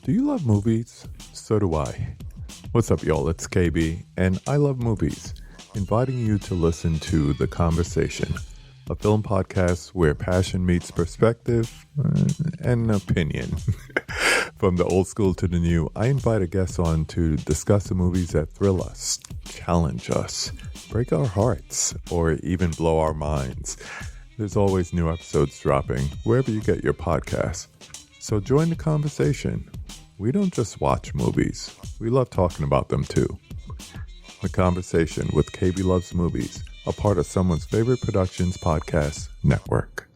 Do you love movies? So do I. What's up, y'all? It's KB, and I love movies, inviting you to listen to The Conversation, a film podcast where passion meets perspective and opinion. From the old school to the new, I invite a guest on to discuss the movies that thrill us, challenge us, break our hearts, or even blow our minds. There's always new episodes dropping wherever you get your podcasts. So join the conversation. We don't just watch movies. We love talking about them too. The Conversation with KB Loves Movies, a part of Someone's Favorite Productions podcast network.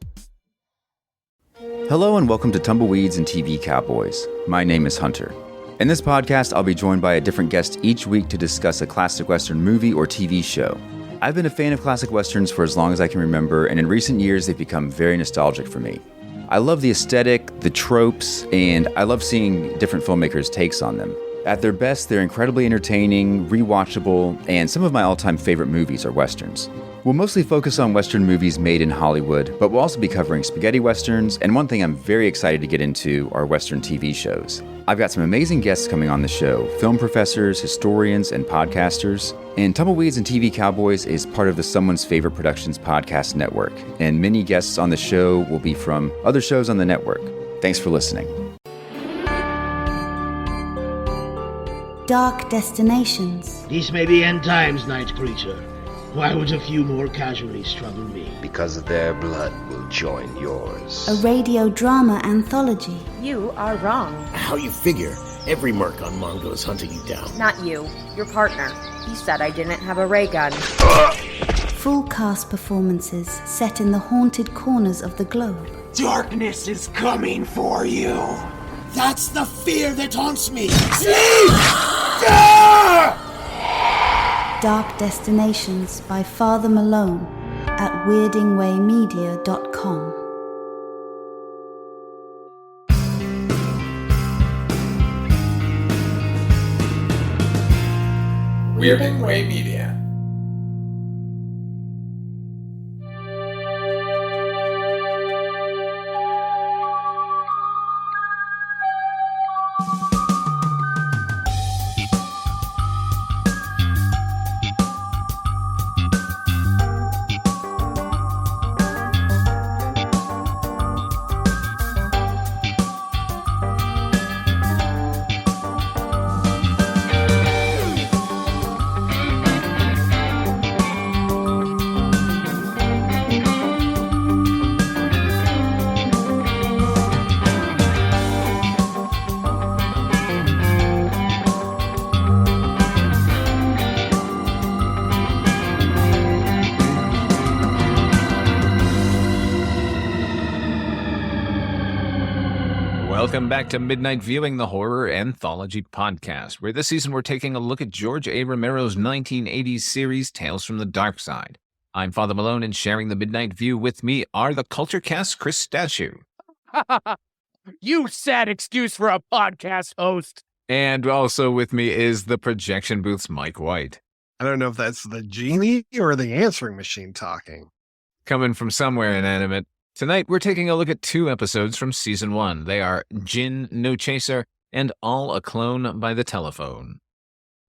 Hello and welcome to Tumbleweeds and TV Cowboys. My name is Hunter. In this podcast, I'll be joined by a different guest each week to discuss a classic Western movie or TV show. I've been a fan of classic Westerns for as long as I can remember, and in recent years, they've become very nostalgic for me. I love the aesthetic, the tropes, and I love seeing different filmmakers' takes on them. At their best, they're incredibly entertaining, rewatchable, and some of my all-time favorite movies are Westerns. We'll mostly focus on Western movies made in Hollywood, but we'll also be covering spaghetti Westerns, and one thing I'm very excited to get into are Western TV shows. I've got some amazing guests coming on the show, film professors, historians, and podcasters. And Tumbleweeds and TV Cowboys is part of the Someone's Favorite Productions podcast network, and many guests on the show will be from other shows on the network. Thanks for listening. Dark Destinations. These may be end times, night creature. Why would a few more casualties trouble me? Because their blood will join yours. A radio drama anthology. You are wrong. How you figure? Every merc on Mongo is hunting you down. Not you. Your partner. He said I didn't have a ray gun. Full cast performances set in the haunted corners of the globe. Darkness is coming for you. That's the fear that haunts me. Sleep! Ah! Dark Destinations by Father Malone at weirdingwaymedia.com. Weirding Way Media. Welcome back to Midnight Viewing, the horror anthology podcast, where this season we're taking a look at George A. Romero's 1980s series, Tales from the Darkside. I'm Father Malone, and sharing the Midnight View with me are the Culture Cast's Chris Stachiw. You sad excuse for a podcast host. And also with me is the Projection Booth's Mike White. I don't know if that's the genie or the answering machine talking. Coming from somewhere inanimate. Tonight, we're taking a look at 2 episodes from Season 1. They are Djinn, No Chaser, and All a Clone by the Telephone.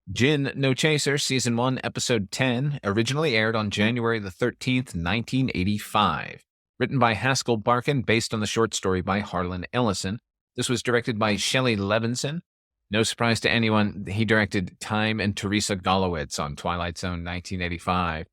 Djinn, No Chaser, Season 1, Episode 10, originally aired on January the 13th, 1985. Written by Haskell Barkin, based on the short story by Harlan Ellison. This was directed by Shelley Levinson. No surprise to anyone, he directed Time and Teresa Golowitz on Twilight Zone 1985.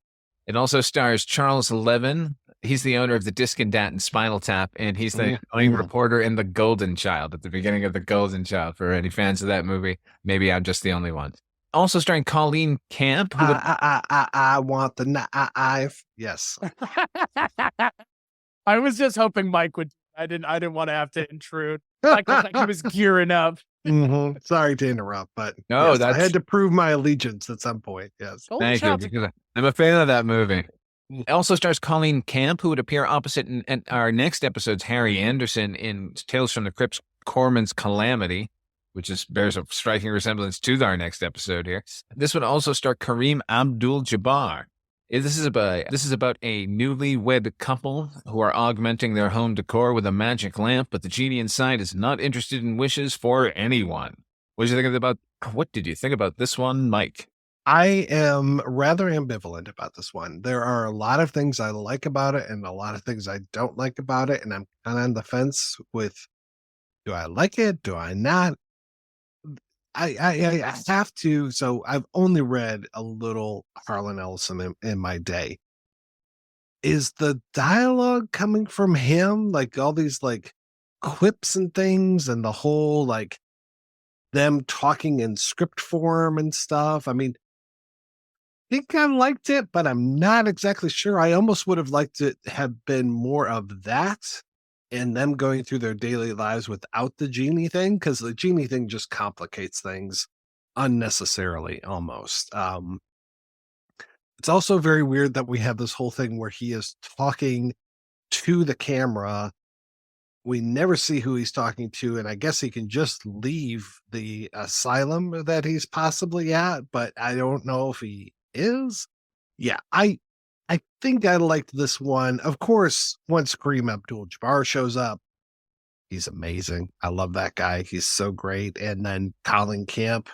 It also stars Charles Levin. He's the owner of the Disc and Dat and Spinal Tap, and he's the annoying reporter in The Golden Child, at the beginning of The Golden Child. For any fans of that movie, maybe I'm just the only one. Also starring Colleen Camp. Who I want the knife. Yes. I was just hoping Mike would. I didn't want to have to intrude. Like he was gearing up. Mm-hmm. Sorry to interrupt, but no, yes, I had to prove my allegiance at some point. Yes. Thank you, because I'm a fan of that movie. It also stars Colleen Camp, who would appear opposite in our next episode's Harry Anderson in Tales from the Crypt's Corman's Calamity, which bears a striking resemblance to our next episode here. This would also star Kareem Abdul-Jabar. This is about a newlywed couple who are augmenting their home decor with a magic lamp, but the genie inside is not interested in wishes for anyone. What did you think about this one, Mike? I am rather ambivalent about this one. There are a lot of things I like about it and a lot of things I don't like about it. And I'm kind of on the fence with, do I like it? Do I not? I have to. So I've only read a little Harlan Ellison in my day. Is the dialogue coming from him? Like all these like quips and things and the whole like them talking in script form and stuff. I mean, I think I liked it, but I'm not exactly sure. I almost would have liked it have been more of that and them going through their daily lives without the genie thing, because the genie thing just complicates things unnecessarily almost. It's also very weird that we have this whole thing where he is talking to the camera. We never see who he's talking to, and I guess he can just leave the asylum that he's possibly at, but I don't know if he is. Yeah, I think I liked this one. Of course, once Kareem Abdul-Jabar shows up, he's amazing. I love that guy. He's so great. And then Colleen Camp,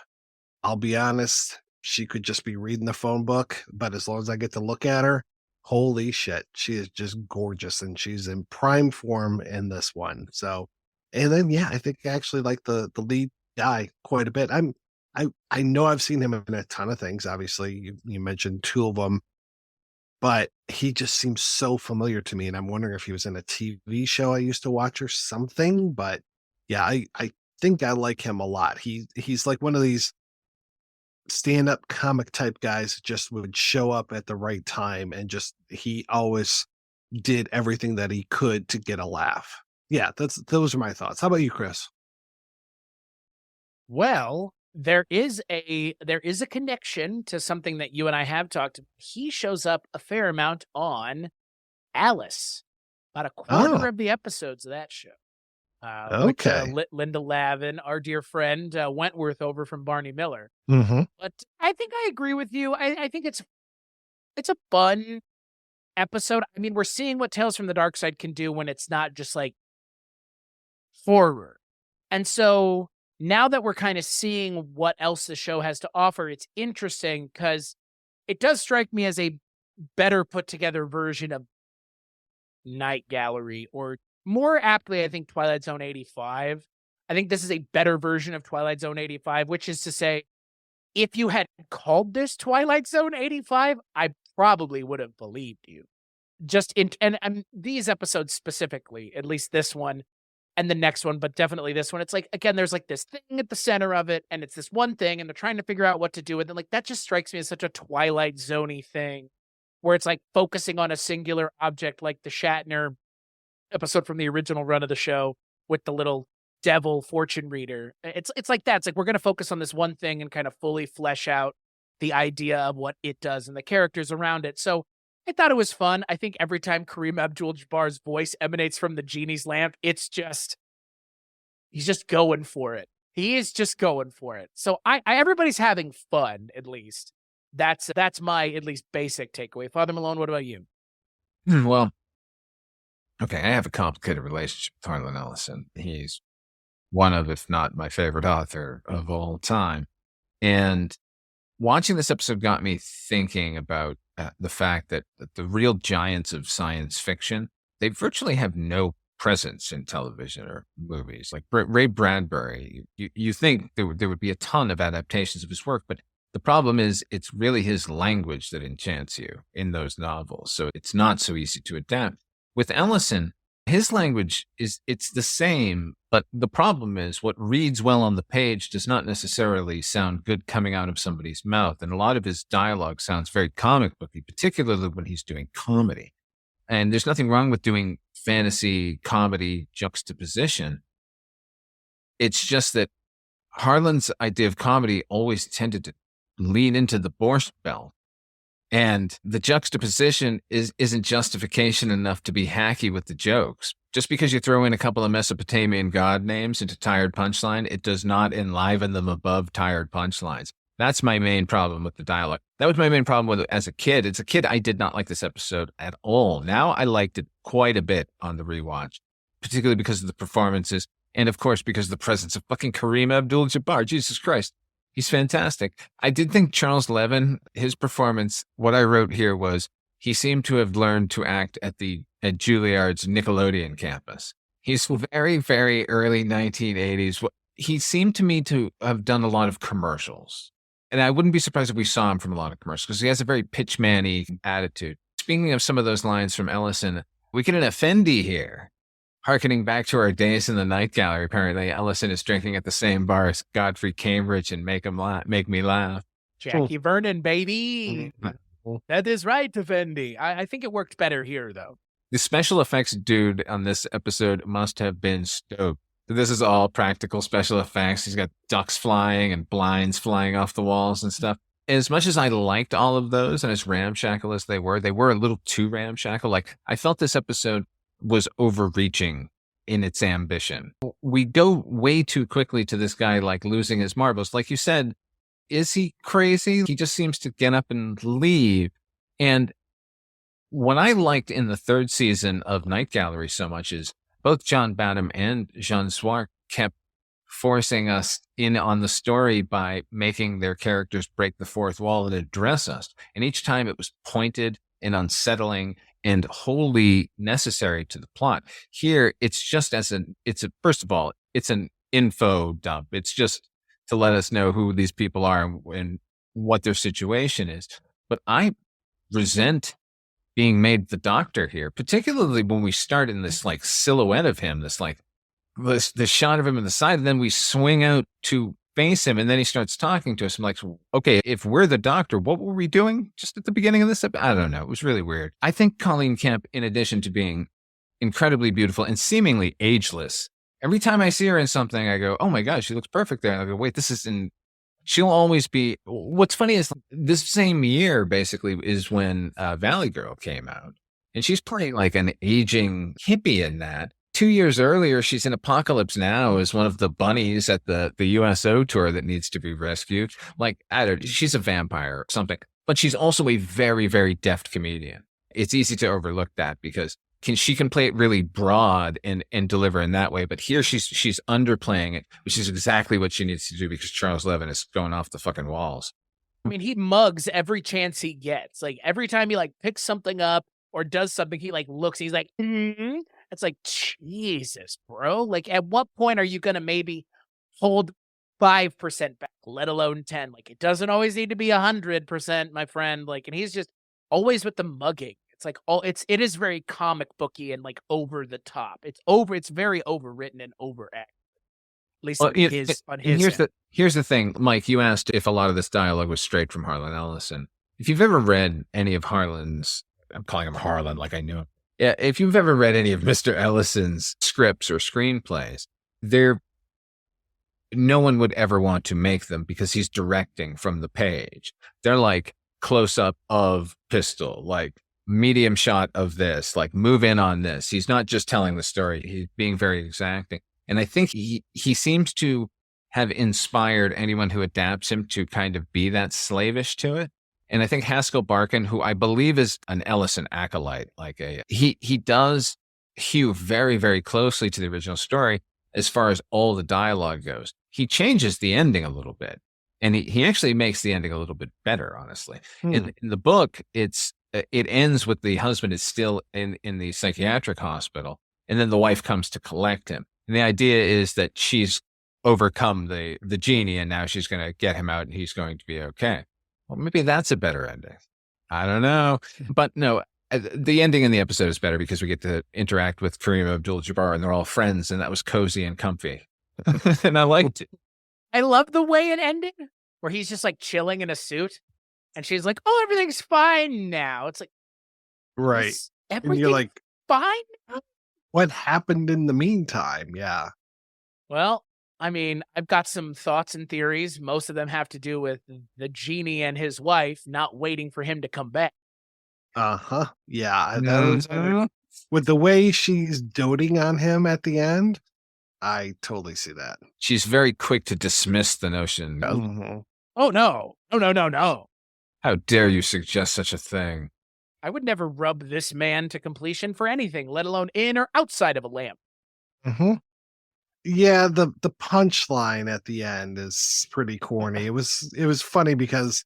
I'll be honest, she could just be reading the phone book, but as long as I get to look at her, holy shit, she is just gorgeous, and she's in prime form in this one. So, and then yeah, I think I actually like the lead guy quite a bit. I know I've seen him in a ton of things. Obviously, you mentioned two of them, but he just seems so familiar to me, and I'm wondering if he was in a TV show I used to watch or something. But yeah, I think I like him a lot. He's like one of these stand-up comic type guys, just would show up at the right time, and just he always did everything that he could to get a laugh. Yeah, those are my thoughts. How about you, Chris? Well, there is a connection to something that you and I have talked about. He shows up a fair amount on Alice, about a quarter of the episodes of that show. Okay. With, Linda Lavin, our dear friend Wentworth over from Barney Miller. Mm-hmm. But I think I agree with you. I think it's a fun episode. I mean, we're seeing what Tales from the Darkside can do when it's not just like horror. And so now that we're kind of seeing what else the show has to offer, it's interesting because it does strike me as a better put together version of Night Gallery, or more aptly, I think, Twilight Zone 85. I think this is a better version of Twilight Zone 85, which is to say, if you had called this Twilight Zone 85, I probably would have believed you. And these episodes specifically, at least this one and the next one, but definitely this one, it's like, again, there's like this thing at the center of it, and it's this one thing, and they're trying to figure out what to do with it. Like, that just strikes me as such a Twilight Zone-y thing, where it's like focusing on a singular object, like the Shatner episode from the original run of the show with the little devil fortune reader. It's like that. It's like, we're going to focus on this one thing and kind of fully flesh out the idea of what it does and the characters around it. So I thought it was fun. I think every time Kareem Abdul-Jabbar's voice emanates from the genie's lamp, he's just going for it. He is just going for it. So everybody's having fun, at least. That's my at least basic takeaway. Father Malone, what about you? Well, okay, I have a complicated relationship with Harlan Ellison. He's one of, if not my favorite author of all time. And watching this episode got me thinking about the fact that the real giants of science fiction, they virtually have no presence in television or movies. Like Ray Bradbury, you think there would be a ton of adaptations of his work, but the problem is it's really his language that enchants you in those novels. So it's not so easy to adapt. With Ellison, his language it's the same, but the problem is what reads well on the page does not necessarily sound good coming out of somebody's mouth. And a lot of his dialogue sounds very comic booky, particularly when he's doing comedy. And there's nothing wrong with doing fantasy comedy juxtaposition. It's just that Harlan's idea of comedy always tended to lean into the Borscht Belt. And the juxtaposition isn't justification enough to be hacky with the jokes. Just because you throw in a couple of Mesopotamian god names into tired punchline, it does not enliven them above tired punchlines. That's my main problem with the dialogue. That was my main problem with it as a kid. As a kid, I did not like this episode at all. Now I liked it quite a bit on the rewatch, particularly because of the performances. And of course, because of the presence of fucking Kareem Abdul-Jabbar. Jesus Christ. He's fantastic. I did think Charles Levin, his performance, what I wrote here was he seemed to have learned to act at Juilliard's Nickelodeon campus. He's very, very early 1980s. He seemed to me to have done a lot of commercials. And I wouldn't be surprised if we saw him from a lot of commercials because he has a very pitchman-y attitude. Speaking of some of those lines from Ellison, we get an Effendi here. Harkening back to our days in the Night Gallery, apparently Ellison is drinking at the same bar as Godfrey Cambridge and make me laugh. Jackie Vernon, baby. That is right, Effendi. I think it worked better here, though. The special effects dude on this episode must have been stoked. This is all practical special effects. He's got ducks flying and blinds flying off the walls and stuff. As much as I liked all of those and as ramshackle as they were a little too ramshackle. Like, I felt this episode was overreaching in its ambition. We go way too quickly to this guy, like, losing his marbles. Like you said, is he crazy? He just seems to get up and leave. And what I liked in the third season of Night Gallery so much is both John Badham and Jean Swart kept forcing us in on the story by making their characters break the fourth wall and address us. And each time it was pointed and unsettling and wholly necessary to the plot. Here, it's just first of all, it's an info dump. It's just to let us know who these people are and what their situation is. But I resent being made the Doctor here, particularly when we start in this like silhouette of him, this shot of him in the side, and then we swing out to face him, and then he starts talking to us. I'm like, okay, if we're the Doctor, what were we doing just at the beginning of this episode? I don't know. It was really weird. I think Colleen Kemp, in addition to being incredibly beautiful and seemingly ageless, every time I see her in something, I go, oh my God, she looks perfect there. And I go, wait, she'll always be. What's funny is this same year basically is when Valley Girl came out, and she's playing like an aging hippie in that. 2 years earlier, she's in Apocalypse Now as one of the bunnies at the USO tour that needs to be rescued. Like, I don't know, she's a vampire or something, but she's also a very, very deft comedian. It's easy to overlook that because she can play it really broad and deliver in that way. But here she's underplaying it, which is exactly what she needs to do because Charles Levin is going off the fucking walls. I mean, he mugs every chance he gets. Like, every time he like picks something up or does something, he like looks, he's like, It's like, Jesus, bro. Like, at what point are you going to maybe hold 5% back, let alone 10? Like, it doesn't always need to be 100%, my friend. Like, and he's just always with the mugging. It's like, it is very comic booky and like over the top. It's very overwritten and overacted. At least on his end. Here's the thing, Mike, you asked if a lot of this dialogue was straight from Harlan Ellison. If you've ever read any of Harlan's, I'm calling him Harlan like I knew him. Yeah, if you've ever read any of Mr. Ellison's scripts or screenplays, no one would ever want to make them because he's directing from the page. They're like close up of pistol, like medium shot of this, like move in on this. He's not just telling the story. He's being very exacting. And I think he seems to have inspired anyone who adapts him to kind of be that slavish to it. And I think Haskell Barkin, who I believe is an Ellison acolyte, he does hew very, very closely to the original story as far as all the dialogue goes. He changes the ending a little bit, and he actually makes the ending a little bit better, honestly. In the book, it ends with the husband is still in the psychiatric hospital, and then the wife comes to collect him. And the idea is that she's overcome the genie, and now she's going to get him out, and he's going to be okay. Well, maybe that's a better ending. I don't know. But no, the ending in the episode is better because we get to interact with Kareem Abdul-Jabbar and they're all friends, and that was cozy and comfy. And I liked it. I love the way it ended, where he's just like chilling in a suit and she's like, oh, everything's fine now. It's like, right. Everything and you're like, fine? What happened in the meantime? Yeah. Well, I mean, I've got some thoughts and theories. Most of them have to do with the genie and his wife not waiting for him to come back. Uh-huh. Yeah. With the way she's doting on him at the end, I totally see that. She's very quick to dismiss the notion. Mm-hmm. Oh, no. Oh, no. How dare you suggest such a thing? I would never rub this man to completion for anything, let alone in or outside of a lamp. Mm-hmm. Yeah, the punchline at the end is pretty corny. It was funny because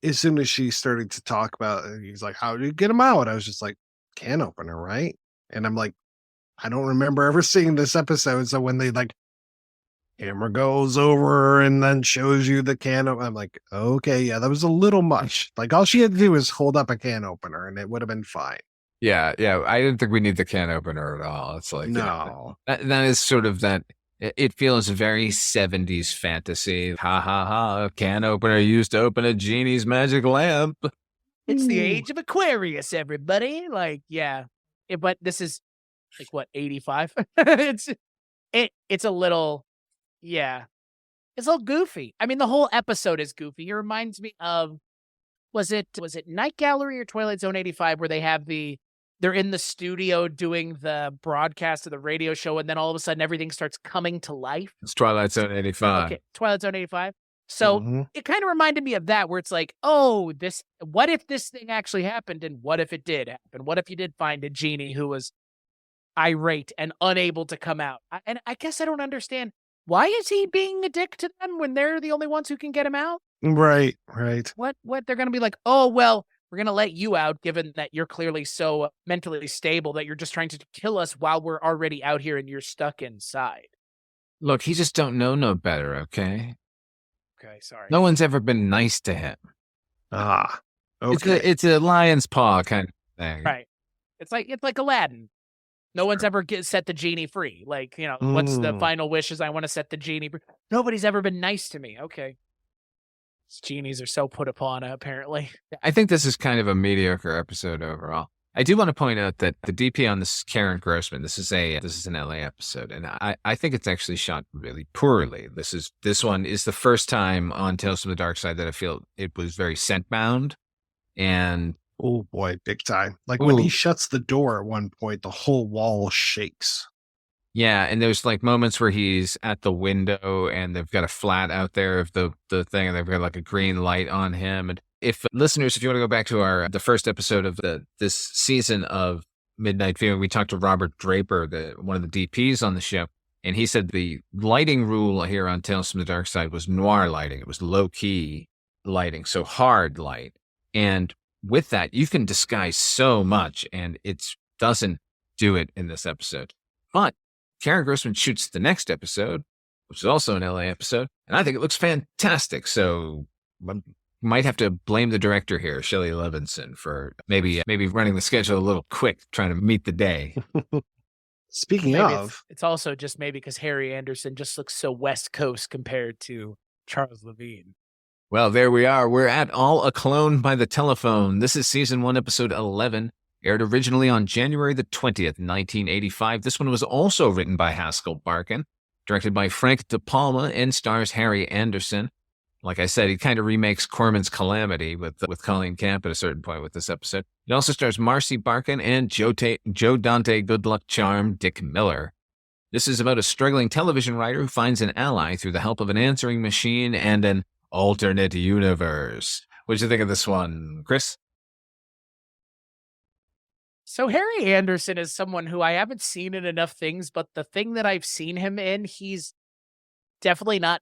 as soon as she started to talk about it, he's like, "How did you get him out?" I was just like, "Can opener, right?" And I'm like, I don't remember ever seeing this episode. So when they like camera goes over and then shows you the can opener, I'm like, okay, yeah, that was a little much. Like all she had to do was hold up a can opener and it would have been fine. Yeah. I didn't think we need the can opener at all. It's like, no, that is sort of that. It feels very 70s fantasy. Ha ha ha. A can opener used to open a genie's magic lamp. It's the age of Aquarius, everybody. Like, yeah. But this is like what, 85? It's a little, yeah. It's a little goofy. I mean, the whole episode is goofy. It reminds me of, was it Night Gallery or Twilight Zone 85 where they're in the studio doing the broadcast of the radio show, and then all of a sudden everything starts coming to life. It's Twilight Zone 85. Okay, Twilight Zone 85. So it kind of reminded me of that, where it's like, oh, what if this thing actually happened, and what if it did happen? What if you did find a genie who was irate and unable to come out? And I guess I don't understand. Why is he being a dick to them when they're the only ones who can get him out? Right. What they're going to be like, oh, well, we're going to let you out, given that you're clearly so mentally stable that you're just trying to kill us while we're already out here and you're stuck inside. Look, he just don't know no better, okay? Okay, sorry. No one's ever been nice to him. Okay. It's a lion's paw kind of thing. Right. It's like Aladdin. No one's ever set the genie free. Like, what's the final wishes? I want to set the genie free. Nobody's ever been nice to me. Okay. Genies are so put upon, apparently. I think this is kind of a mediocre episode overall. I do want to point out that the DP on this is Karen Grossman. This is an LA episode, and I think it's actually shot really poorly. This one is the first time on Tales from the Darkside that I feel it was very scent bound, and oh boy, big time. Like when he shuts the door at one point, the whole wall shakes. Yeah, and there's like moments where he's at the window and they've got a flat out there of the thing, and they've got like a green light on him. And if listeners, if you want to go back to the first episode of this season of Midnight Viewing, we talked to Robert Draper, one of the DPs on the show, and he said the lighting rule here on Tales from the Darkside was noir lighting. It was low key lighting, so hard light. And with that, you can disguise so much, and it doesn't do it in this episode. But Karen Grossman shoots the next episode, which is also an LA episode, and I think it looks fantastic. So I might have to blame the director here, Shelley Levinson, for maybe running the schedule a little quick, trying to meet the day. Speaking maybe of, it's also just maybe because Harry Anderson just looks so West Coast compared to Charles Levine. Well, there we are. We're at All a Clone by the Telephone. This is season 1, episode 11. Aired originally on January the 20th, 1985. This one was also written by Haskell Barkin, directed by Frank De Palma, and stars Harry Anderson. Like I said, he kind of remakes Corman's Calamity with Colleen Camp at a certain point with this episode. It also stars Marcy Barkin and Joe Dante Good Luck Charm Dick Miller. This is about a struggling television writer who finds an ally through the help of an answering machine and an alternate universe. What did you think of this one, Chris? So Harry Anderson is someone who I haven't seen in enough things, but the thing that I've seen him in, he's definitely not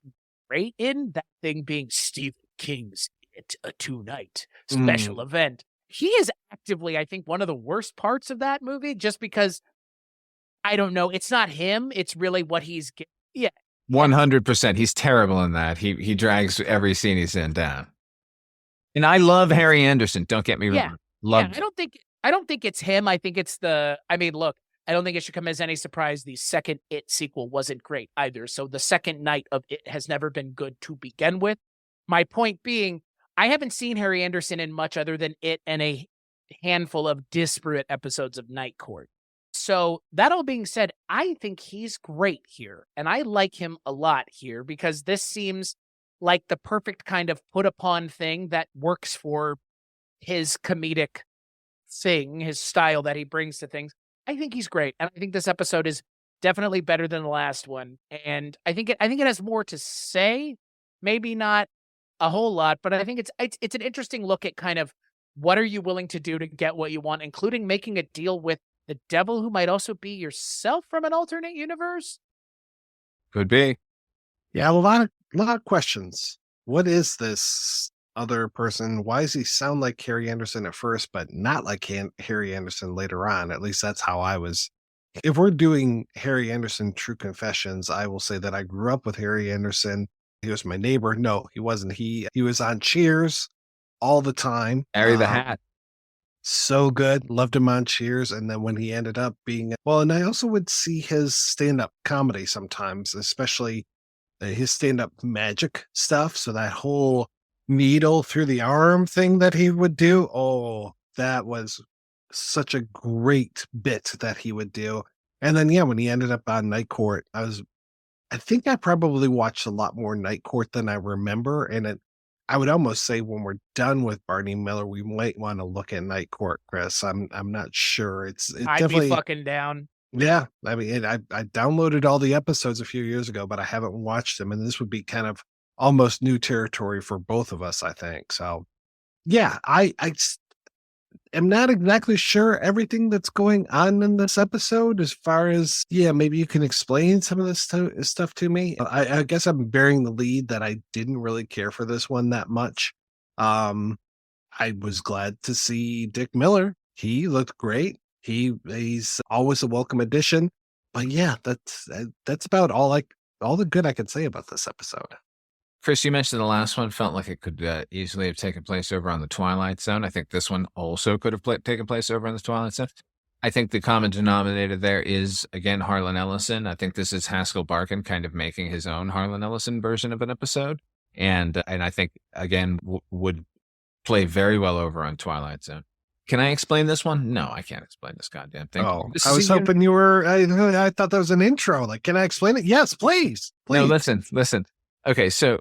great in. That thing being Stephen King's It a Two-Night special event. He is actively, I think, one of the worst parts of that movie, just because, I don't know, it's not him. It's really what he's... Yeah. 100%. He's terrible in that. He drags every scene he's in down. And I love Harry Anderson. Don't get me wrong. Yeah, I don't think it's him. I think it's look, I don't think it should come as any surprise the second It sequel wasn't great either. So the second night of It has never been good to begin with. My point being, I haven't seen Harry Anderson in much other than It and a handful of disparate episodes of Night Court. So that all being said, I think he's great here. And I like him a lot here because this seems like the perfect kind of put upon thing that works for his comedic thing, his style that he brings to things. I think he's great. And I think this episode is definitely better than the last one. And I think it has more to say, maybe not a whole lot, but I think it's an interesting look at kind of what are you willing to do to get what you want, including making a deal with the devil who might also be yourself from an alternate universe. Could be. Yeah, a lot of questions. What is this other person? Why does he sound like Harry Anderson at first, but not like Harry Anderson later on? At least that's how I was. If we're doing Harry Anderson True Confessions, I will say that I grew up with Harry Anderson. He was my neighbor. No, he wasn't. He was on Cheers all the time. Harry the Hat. So good. Loved him on Cheers. And then when he ended up being, well, and I also would see his stand-up comedy sometimes, especially his stand-up magic stuff. So that whole needle through the arm thing that he would do. Oh, that was such a great bit that he would do. And then, yeah, when he ended up on Night Court, I think I probably watched a lot more Night Court than I remember. And I would almost say when we're done with Barney Miller, we might want to look at Night Court, Chris. I'm not sure. I'd definitely be fucking down. Yeah, I mean, I downloaded all the episodes a few years ago, but I haven't watched them, and this would be kind of almost new territory for both of us, I think. So, yeah, I am not exactly sure everything that's going on in this episode. As far as maybe you can explain some of this stuff to me. I guess I'm bearing the lead that I didn't really care for this one that much. I was glad to see Dick Miller. He looked great. He's always a welcome addition. But yeah, that's about all the good I could say about this episode. Chris, you mentioned the last one felt like it could easily have taken place over on the Twilight Zone. I think this one also could have taken place over on the Twilight Zone. I think the common denominator there is, again, Harlan Ellison. I think this is Haskell Barkin kind of making his own Harlan Ellison version of an episode. And I think, again, would play very well over on Twilight Zone. Can I explain this one? No, I can't explain this goddamn thing. Oh, I was hoping you were. I thought that was an intro. Like, can I explain it? Yes, please. No, listen. Okay, so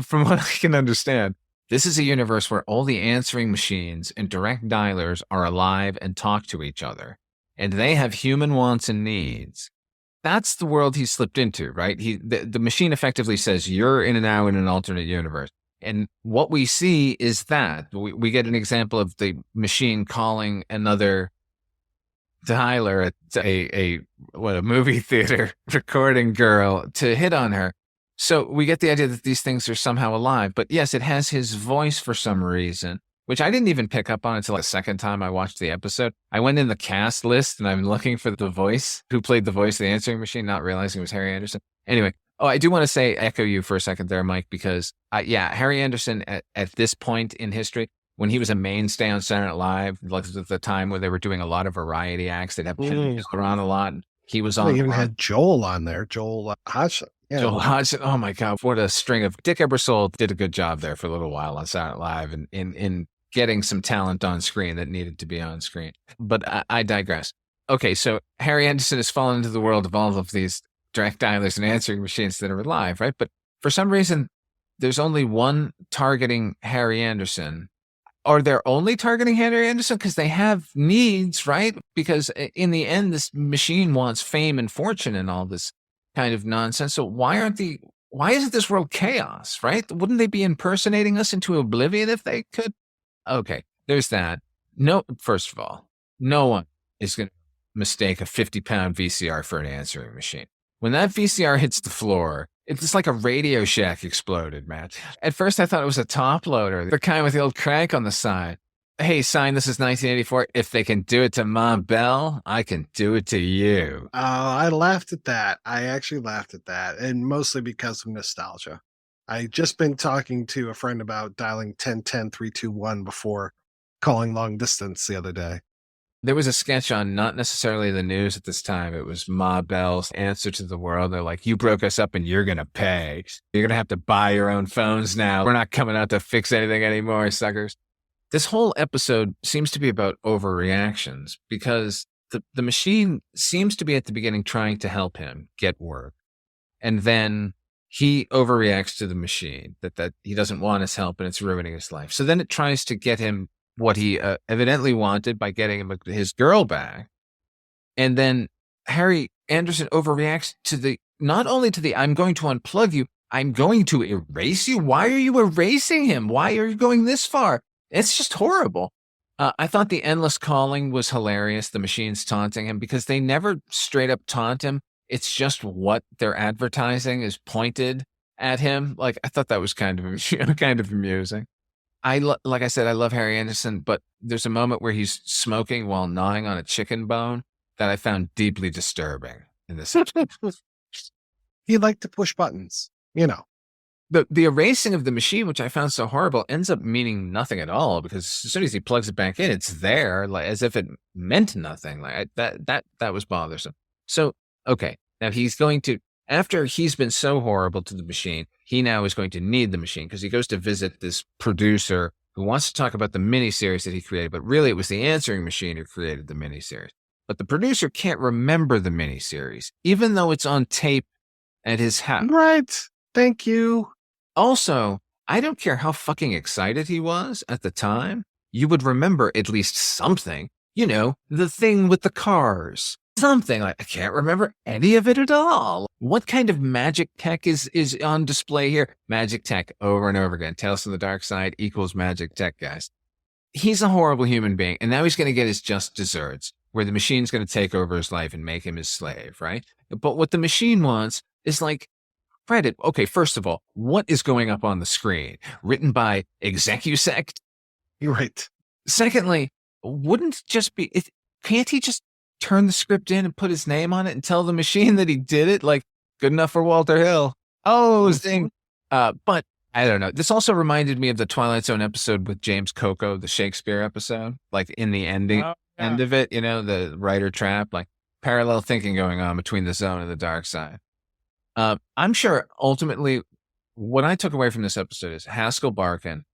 from what I can understand, this is a universe where all the answering machines and direct dialers are alive and talk to each other, and they have human wants and needs. That's the world he slipped into, right? The machine effectively says, you're in and now in an alternate universe. And what we see is that we get an example of the machine calling another dialer at a movie theater recording girl to hit on her. So we get the idea that these things are somehow alive. But yes, it has his voice for some reason, which I didn't even pick up on until the second time I watched the episode. I went in the cast list and I'm looking for the voice, who played the voice of the answering machine, not realizing it was Harry Anderson. Anyway. Oh, I do want to echo you for a second there, Mike, because Harry Anderson at this point in history, when he was a mainstay on Saturday Night Live, like at the time where they were doing a lot of variety acts, they'd have Penn on a lot. He was on. They even had Joel on there, Joel Hodgson. Yeah. Joel Hodgson. Oh my God, what a string of Dick Ebersol did a good job there for a little while on Saturday Night Live and in getting some talent on screen that needed to be on screen. But I digress. Okay, so Harry Anderson has fallen into the world of all of these direct dialers and answering machines that are alive, right? But for some reason, there's only one targeting Harry Anderson. Are they only targeting Harry Anderson because they have needs, right? Because in the end, this machine wants fame and fortune and all this kind of nonsense. So why isn't this world chaos, right? Wouldn't they be impersonating us into oblivion if they could? Okay, there's that. No, first of all, no one is going to mistake a 50-pound VCR for an answering machine. When that VCR hits the floor, it's just like a Radio Shack exploded, Matt. At first, I thought it was a top loader, the kind with the old crank on the side. Hey, sign, this is 1984. If they can do it to Ma Bell, I can do it to you. I laughed at that. I actually laughed at that, and mostly because of nostalgia. I just been talking to a friend about dialing 10-10-321 before calling long distance the other day. There was a sketch on not necessarily the news at this time. It was Ma Bell's answer to the world. They're like, you broke us up and you're going to pay. You're going to have to buy your own phones now. We're not coming out to fix anything anymore, suckers. This whole episode seems to be about overreactions because the machine seems to be at the beginning trying to help him get work. And then he overreacts to the machine that he doesn't want his help and it's ruining his life. So then it tries to get him what he evidently wanted by getting him his girl back. And then Harry Anderson overreacts to not only to the, I'm going to unplug you, I'm going to erase you? Why are you erasing him? Why are you going this far? It's just horrible. I thought the endless calling was hilarious, the machines taunting him, because they never straight up taunt him. It's just what they're advertising is pointed at him. Like, I thought that was kind of amusing. Like I said, I love Harry Anderson, but there's a moment where he's smoking while gnawing on a chicken bone that I found deeply disturbing in this. He liked to push buttons, you know. The erasing of the machine, which I found so horrible, ends up meaning nothing at all, because as soon as he plugs it back in, it's there, like as if it meant nothing. Like that was bothersome. So, okay, now he's going to, after he's been so horrible to the machine, he now is going to need the machine, because he goes to visit this producer who wants to talk about the miniseries that he created, but really it was the answering machine who created the miniseries. But the producer can't remember the miniseries, even though it's on tape at his house. Right. Thank you. Also, I don't care how fucking excited he was at the time. You would remember at least something. You know, the thing with the cars. Something. Like, I can't remember any of it at all. What kind of magic tech is on display here? Magic tech over and over again. Tales from the Darkside equals magic tech, guys. He's a horrible human being, and now he's going to get his just desserts, where the machine's going to take over his life and make him his slave, right? But what the machine wants is like credit. Okay, first of all, what is going up on the screen? Written by Execusect? You're right. Secondly, wouldn't it just be, can't he just turn the script in and put his name on it and tell the machine that he did it? Like, good enough for Walter Hill. Oh, zing. But I don't know. This also reminded me of the Twilight Zone episode with James Coco, the Shakespeare episode, like in the ending, end of it, you know, the writer trap, like parallel thinking going on between the Zone and the Darkside. I'm sure ultimately what I took away from this episode is Haskell Barkin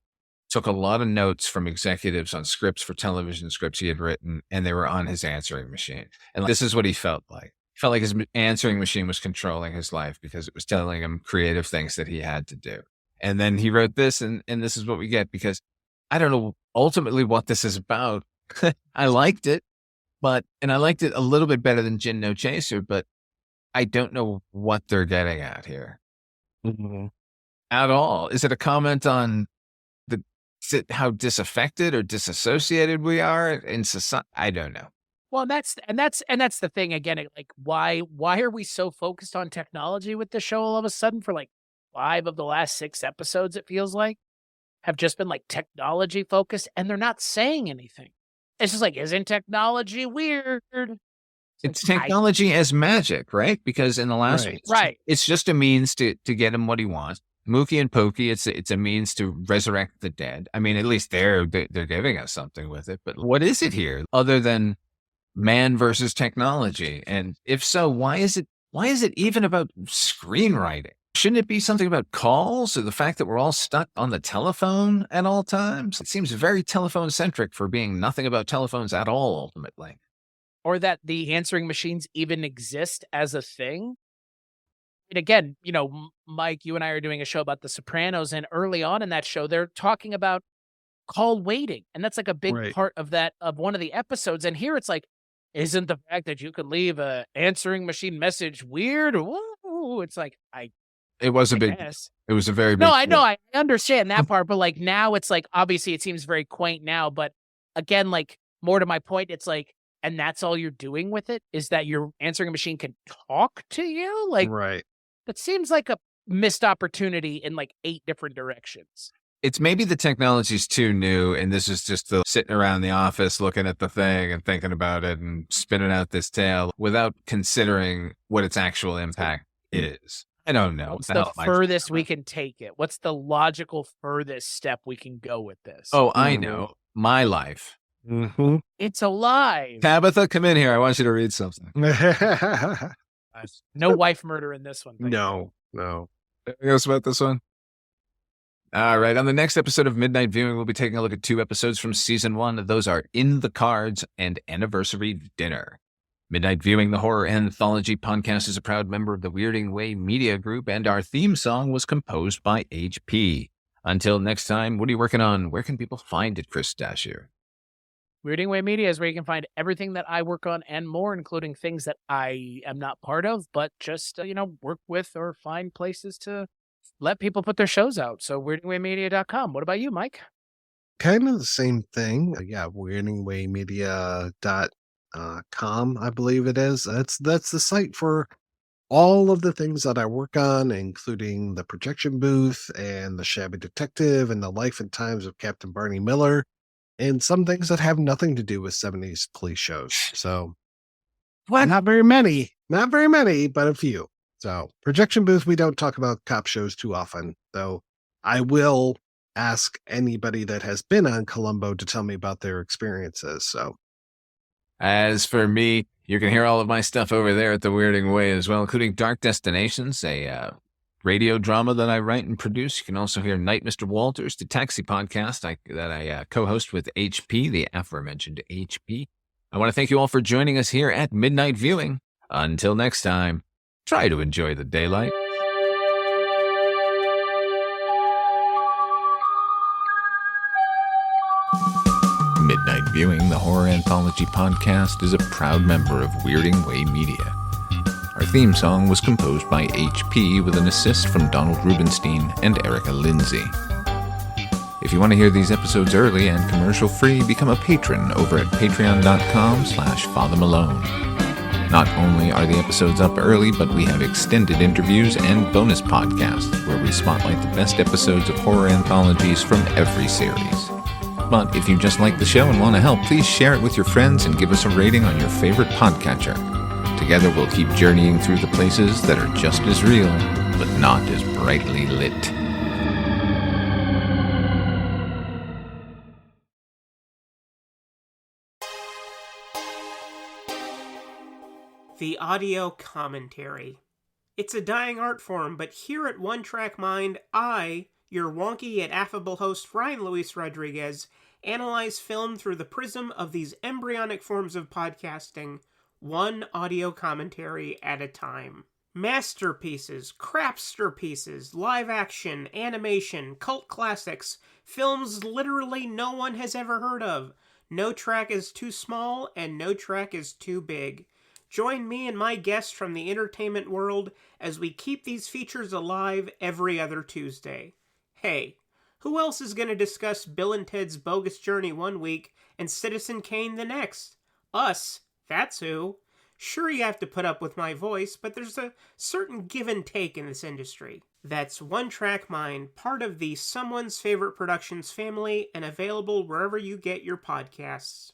took a lot of notes from executives on scripts for television scripts he had written, and they were on his answering machine. And this is what he felt like. He felt like his answering machine was controlling his life because it was telling him creative things that he had to do. And then he wrote this, and this is what we get, because I don't know ultimately what this is about. I liked it, and I liked it a little bit better than Djinn No Chaser, but I don't know what they're getting at here at all. Is it a comment on how disaffected or disassociated we are in society? I don't know. Well, that's the thing again. Like, why are we so focused on technology with the show all of a sudden? For like 5 of the last 6 episodes, it feels like have just been like technology focused, and they're not saying anything. It's just like, isn't technology weird? It's technology as magic, right? Because in the last right. It's just a means to get him what he wants. Mookie and Pokey, it's a means to resurrect the dead. I mean, at least they're giving us something with it. But what is it here other than man versus technology? And if so, why is it even about screenwriting? Shouldn't it be something about calls, or the fact that we're all stuck on the telephone at all times? It seems very telephone centric for being nothing about telephones at all, ultimately. Or that the answering machines even exist as a thing. And again, you know, Mike, you and I are doing a show about The Sopranos, and early on in that show, they're talking about call waiting. And that's like a big part of one of the episodes. And here it's like, isn't the fact that you could leave a answering machine message weird? Ooh, it's like, it was a very big. No, I know. I understand that part. But like now it's like, obviously it seems very quaint now. But again, like more to my point, it's like, and that's all you're doing with it, is that your answering machine can talk to you? Like, that seems like a missed opportunity in like 8 different directions. It's maybe the technology's too new, and this is just the sitting around the office looking at the thing and thinking about it and spinning out this tale without considering what its actual impact is. I don't know. What's the furthest we can take it? What's the logical furthest step we can go with this? Oh, I know. My life. It's alive. Tabitha, come in here. I want you to read something. No wife murder in this one. No. Anything else about this one? All right. On the next episode of Midnight Viewing, we'll be taking a look at 2 episodes from season 1. Those are In the Cards and Anniversary Dinner. Midnight Viewing, the horror anthology podcast, is a proud member of the Weirding Way Media Group, and our theme song was composed by HP. Until next time, what are you working on? Where can people find it, Chris Stachiw? Weirding Way Media is where you can find everything that I work on and more, including things that I am not part of, but just, work with or find places to let people put their shows out. So weirdingwaymedia.com. What about you, Mike? Kind of the same thing. Yeah, weirdingwaymedia.com, I believe it is. That's the site for all of the things that I work on, including the projection booth and the Shabby Detective and the life and times of Captain Barney Miller, and some things that have nothing to do with 70s police shows. So, well, not very many, but a few. So, projection booth, we don't talk about cop shows too often, though I will ask anybody that has been on Columbo to tell me about their experiences. So, as for me, you can hear all of my stuff over there at the Weirding Way as well, including Dark Destinations, a radio drama that I write and produce. You can also hear Night Mr. Walters, the taxi podcast that I co-host with HP, the aforementioned HP. I want to thank you all for joining us here at Midnight Viewing. Until next time, try to enjoy the daylight. Midnight Viewing, the horror anthology podcast, is a proud member of Weirding Way Media. Our theme song was composed by HP with an assist from Donald Rubenstein and Erica Lindsay. If you want to hear these episodes early and commercial-free, become a patron over at patreon.com/Father Malone. Not only are the episodes up early, but we have extended interviews and bonus podcasts where we spotlight the best episodes of horror anthologies from every series. But if you just like the show and want to help, please share it with your friends and give us a rating on your favorite podcatcher. Together we'll keep journeying through the places that are just as real, but not as brightly lit. The audio commentary. It's a dying art form, but here at One Track Mind, I, your wonky yet affable host Ryan Luis Rodriguez, analyze film through the prism of these embryonic forms of podcasting, one audio commentary at a time. Masterpieces, crapster pieces, live action, animation, cult classics, films literally no one has ever heard of. No track is too small and no track is too big. Join me and my guests from the entertainment world as we keep these features alive every other Tuesday. Hey, who else is going to discuss Bill and Ted's Bogus Journey one week and Citizen Kane the next? Us, that's who. Sure, you have to put up with my voice, but there's a certain give and take in this industry. That's One Track Mind, part of the Someone's Favorite Productions family and available wherever you get your podcasts.